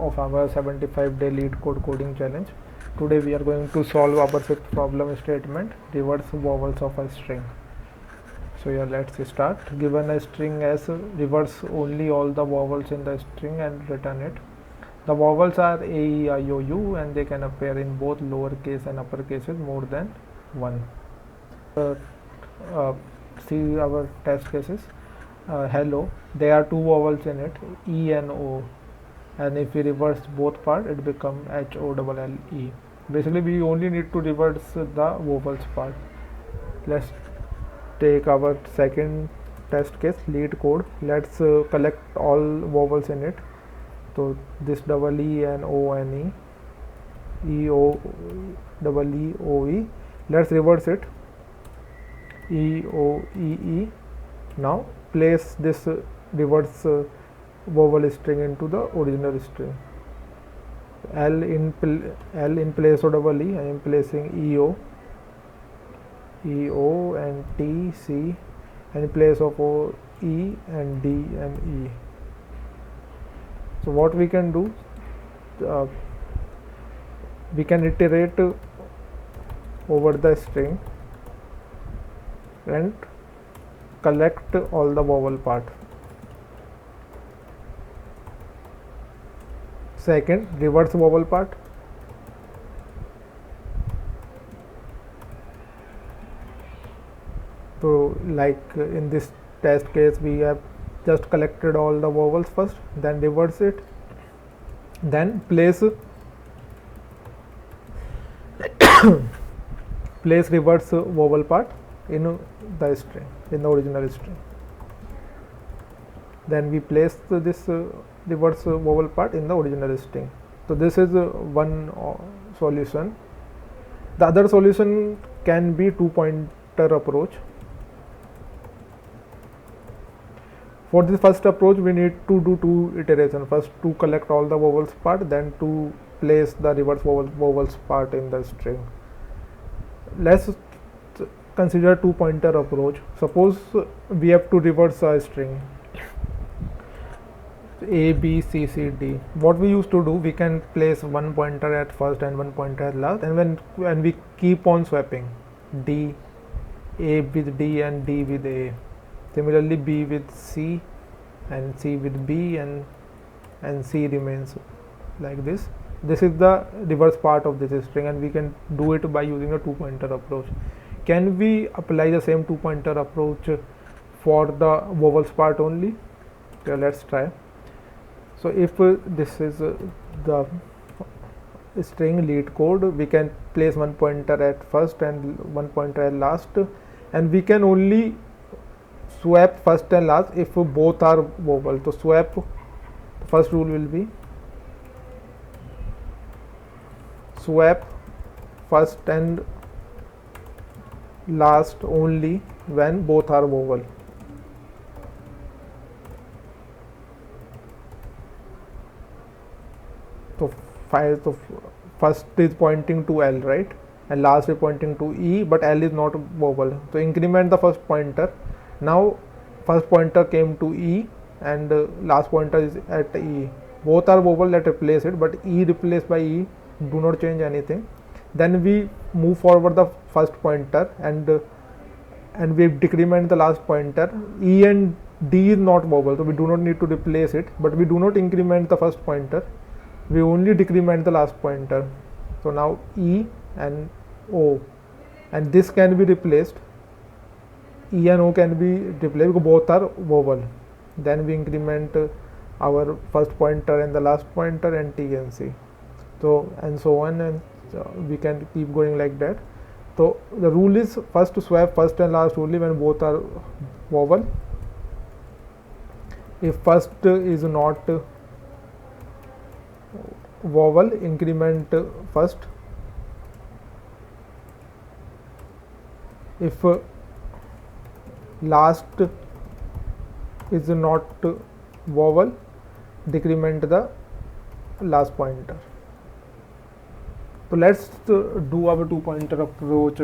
of our 75-day LeetCode coding challenge. Today we are going to solve our fifth problem statement, reverse vowels of a string. So here let's start. Given a string S, reverse only all the vowels in the string and return it. The vowels are A, E, I, O, U and they can appear in both lowercase and upper cases more than one. See our test cases. Hello, there are two vowels in it, E and O, and if we reverse both part it becomes HOLLE. Basically we only need to reverse the vowels part. Let's take our second test case, LeetCode. Let's collect all vowels in it. So this double E and O and E, O, double E, O, E. Let's reverse it, E, O, E, E. Now place this reverse vowel string into the original string. L in place of double E, I am placing EO and T, C, and in place of O, E and D and E. So what we can do, we can iterate over the string and collect all the vowel part. Second, reverse vowel part. So like in this test case we have just collected all the vowels first, then reverse it, then place reverse vowel part in the string, in the original string. Then we place this reverse vowel part in the original string. So this is one solution. The other solution can be two-pointer approach. For this first approach we need to do two iterations. First to collect all the vowels part, then to place the reverse vowels part in the string. Let's consider two-pointer approach. Suppose we have to reverse a string A, B, C, C, D. What we used to do, we can place one pointer at first and one pointer at last, and when we keep on swapping D, A with D and D with A. Similarly B with C and C with B and C remains like this. This is the reverse part of this string and we can do it by using a two-pointer approach. Can we apply the same two-pointer approach for the vowels part only? Okay, let's try. So if this is the string LeetCode, we can place one pointer at first and one pointer at last, and we can only swap first and last if both are vowel. So swap, first rule will be swap first and last only when both are vowel. So first is pointing to L, right, and last is pointing to E, but L is not vowel. So increment the first pointer. Now first pointer came to E and last pointer is at E. Both are vowel, let replace it, but E replaced by E, do not change anything. Then we move forward the first pointer and we decrement the last pointer. E and D is not vowel, so we do not need to replace it, but we do not increment the first pointer, we only decrement the last pointer. So now E and O, and this can be replaced. E and O can be replaced because both are vowel. Then we increment our first pointer and the last pointer and T and C. So and so on, and we can keep going like that. So the rule is first to swap first and last only when both are vowel. If first is not vowel, increment first. If last is not vowel, decrement the last pointer. So let's do our two-pointer approach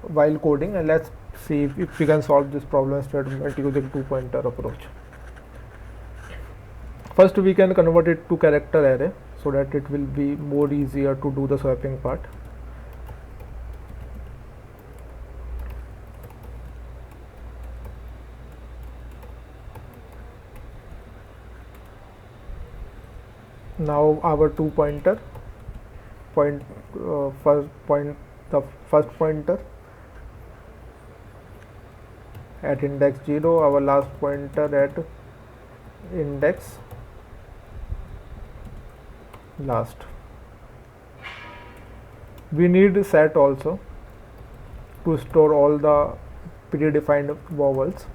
while coding, and let's see if we can solve this problem statement using two-pointer approach. First we can convert it to character array so that it will be more easier to do the swapping part. Now our two pointer the first pointer at index 0, our last pointer at index last. We need set also to store all the predefined vowels.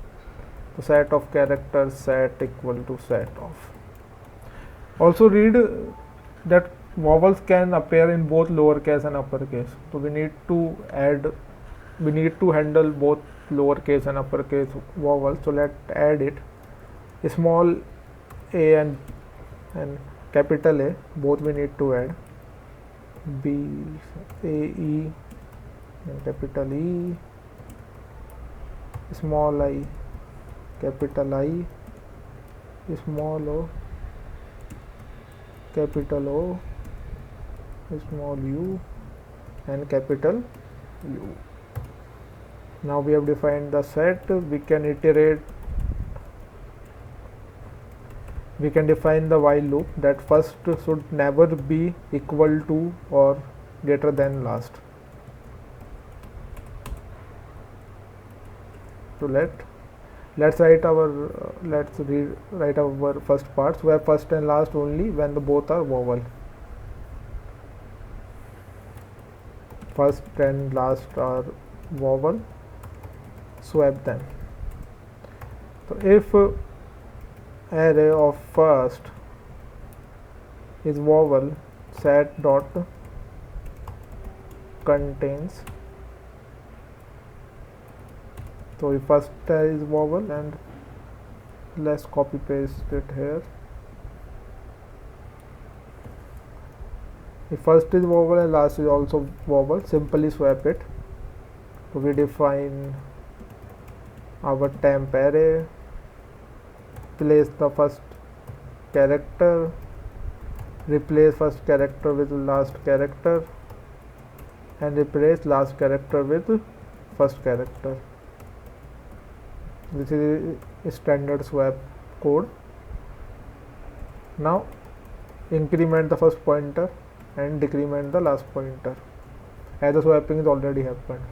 So set of characters set equal to set of. Also read that vowels can appear in both lowercase and uppercase. So we need to handle both lowercase and uppercase vowels. So let's add it. Small a and capital A, both we need to add. B, A, E and capital E, small I, capital I, small o, capital O, small u and capital U. Now we have defined the set. We can iterate. We can define the while loop that first should never be equal to or greater than last. So let's write our first parts where first and last only when the both are vowel. First and last are vowel, swap them. So if array of first is vowel, set dot contains. So if first is vowel, and let's copy paste it here. If first is vowel and last is also vowel, simply swap it. So we define our temp array, place the first character, replace first character with last character, and replace last character with first character. This is a standard swap code. Now increment the first pointer and decrement the last pointer as the swapping is already happened.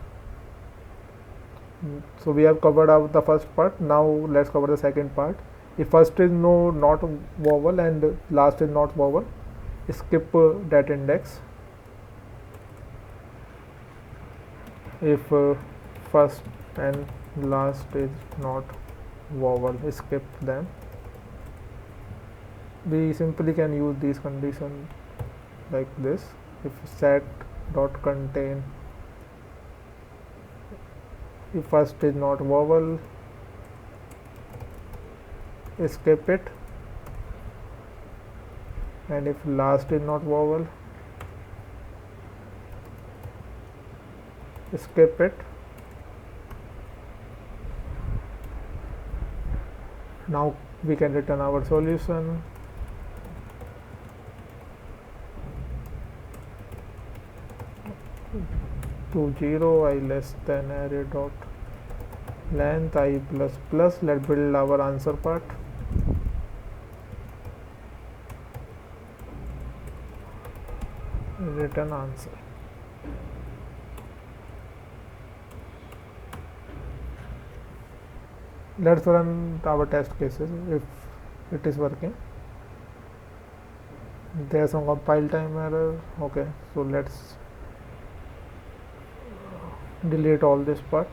So we have covered out the first part. Now let's cover the second part. If first is not vowel and last is not vowel, skip that index. If first and last is not vowel, skip them. We simply can use these conditions like this. If set dot contain, if first is not vowel, skip it, and if last is not vowel, skip it. Now we can return our solution. To 0 I less than array dot length I plus plus. Let's build our answer part. Return answer. Let's run our test cases if it is working. There's some compile time error. Okay, so let's delete all this part.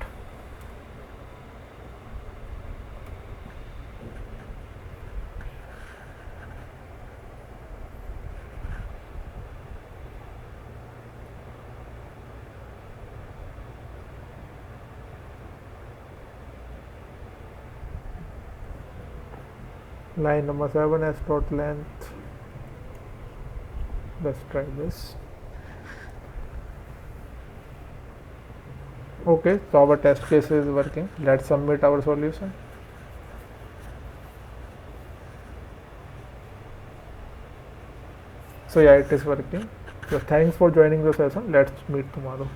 Line number 7 s dot length. Let's try this. Okay, so our test case is working. Let's submit our solution. So yeah, it is working. So thanks for joining the session. Let's meet tomorrow.